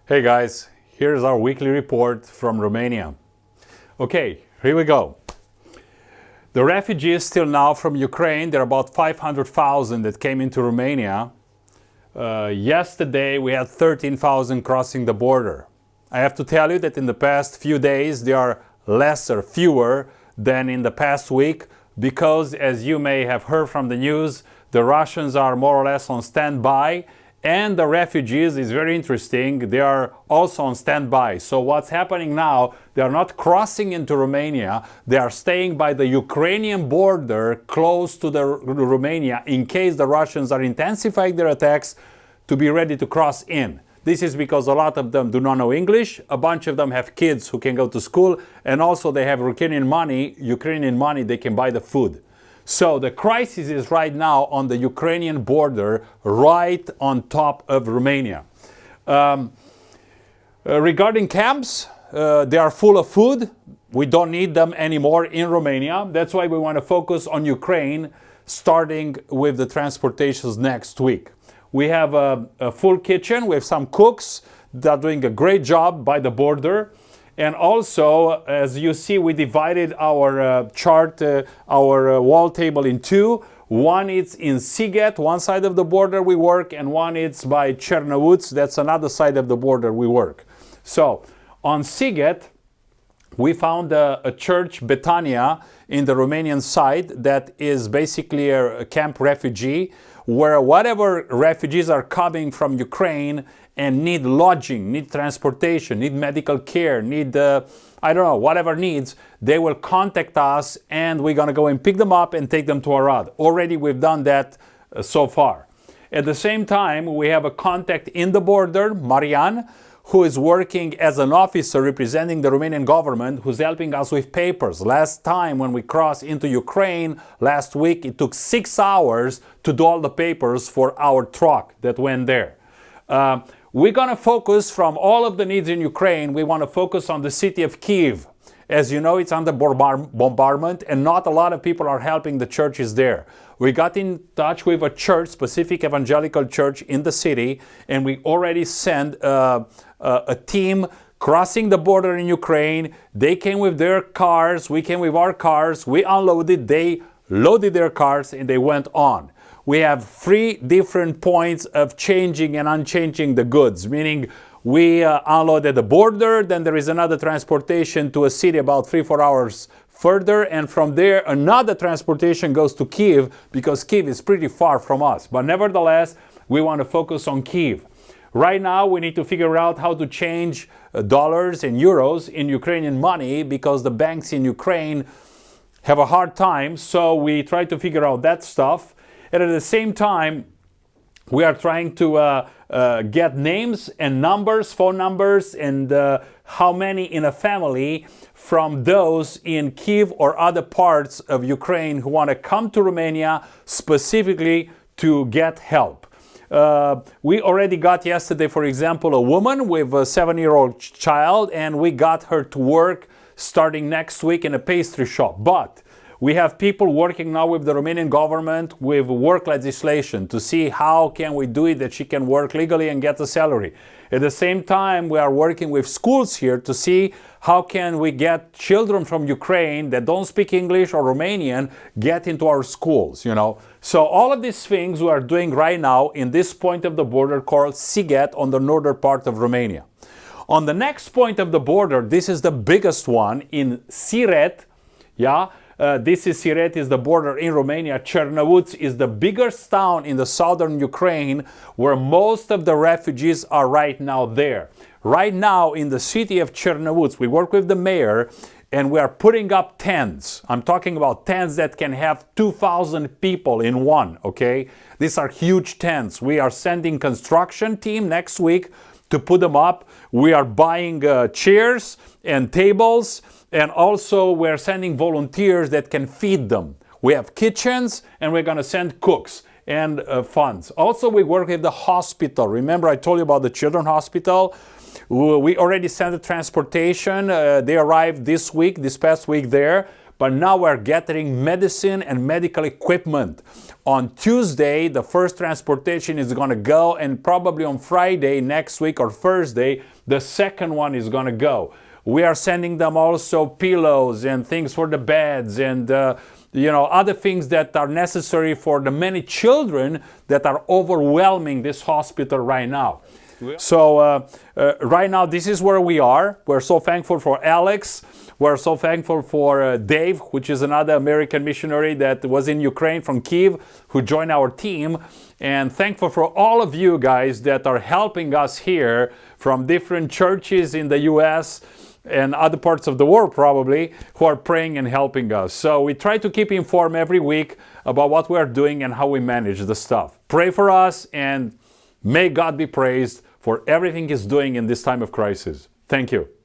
Hey guys, here's our weekly report from Romania. Okay, here we go. The refugees till now from Ukraine, there are about 500,000 that came into Romania. Yesterday we had 13,000 crossing the border. I have to tell you that in the past few days there are fewer than in the past week because, as you may have heard from the news, the Russians are more or less on standby. And the refugees is very interesting. They are also on standby. So what's happening now, they are not crossing into Romania. They are staying by the Ukrainian border close to the Romania in case the Russians are intensifying their attacks to be ready to cross in. This is because a lot of them do not know English. A bunch of them have kids who can go to school. And also they have Ukrainian money, they can buy the food. So the crisis is right now on the Ukrainian border, right on top of Romania. Regarding camps, they are full of food. We don't need them anymore in Romania. That's why we want to focus on Ukraine, starting with the transportations next week. We have a full kitchen. We have some cooks that are doing a great job by the border. And also, as you see, we divided our our wall table in two. One is in Sighet, one side of the border we work, and one is by Chernovuts, that's another side of the border we work. So, on Sighet, we found a church, Betania, in the Romanian side that is basically a camp refugee, where whatever refugees are coming from Ukraine and need lodging, need transportation, need medical care, need, whatever needs, they will contact us and we're going to go and pick them up and take them to Arad. Already we've done that so far. At the same time, we have a contact in the border, Marian, who is working as an officer representing the Romanian government, who's helping us with papers. Last time when we crossed into Ukraine, last week, it took 6 hours to do all the papers for our truck that went there. We're going to focus from all of the needs in Ukraine, we want to focus on the city of Kyiv. As you know, it's under bombardment and not a lot of people are helping the churches there. We got in touch with a church, specific evangelical church in the city, and we already sent a team crossing the border in Ukraine. They came with their cars, we came with our cars, we unloaded, they loaded their cars and they went on. We have 3 different points of changing and unchanging the goods, meaning we unload at the border, then there is another transportation to a city about 3-4 hours further, and from there another transportation goes to Kyiv because Kyiv is pretty far from us. But nevertheless, we want to focus on Kyiv. Right now, we need to figure out how to change dollars and euros in Ukrainian money because the banks in Ukraine have a hard time, so we try to figure out that stuff. And at the same time, we are trying to get names and numbers, phone numbers, and how many in a family from those in Kyiv or other parts of Ukraine who want to come to Romania specifically to get help. We already got yesterday, for example, a woman with a 7-year-old child, and we got her to work starting next week in a pastry shop. But we have people working now with the Romanian government with work legislation to see how can we do it that she can work legally and get a salary. At the same time, we are working with schools here to see how can we get children from Ukraine that don't speak English or Romanian get into our schools, So all of these things we are doing right now in this point of the border called Sighet on the northern part of Romania. On the next point of the border, this is the biggest one in Siret, this is Siret, is the border in Romania. Chernovuts is the biggest town in the southern Ukraine where most of the refugees are right now there. Right now in the city of Chernovuts, we work with the mayor and we are putting up tents. I'm talking about tents that can have 2,000 people in one, okay? These are huge tents. We are sending construction team next week to put them up. We are buying chairs and tables, and also we're sending volunteers that can feed them. We have kitchens and we're going to send cooks and funds. Also, we work with the hospital. Remember I told you about the children's hospital? We already sent the transportation. They arrived this past week there. but now we're gathering medicine and medical equipment. On Tuesday, the first transportation is going to go, and probably on Friday next week or Thursday, the second one is going to go. We are sending them also pillows and things for the beds and other things that are necessary for the many children that are overwhelming this hospital right now. So right now, this is where we are. We're so thankful for Alex. We're so thankful for Dave, which is another American missionary that was in Ukraine from Kyiv, who joined our team. And thankful for all of you guys that are helping us here from different churches in the U.S., and other parts of the world probably, who are praying and helping us. So we try to keep informed every week about what we are doing and how we manage the stuff. Pray for us, and may God be praised for everything He's doing in this time of crisis. Thank you.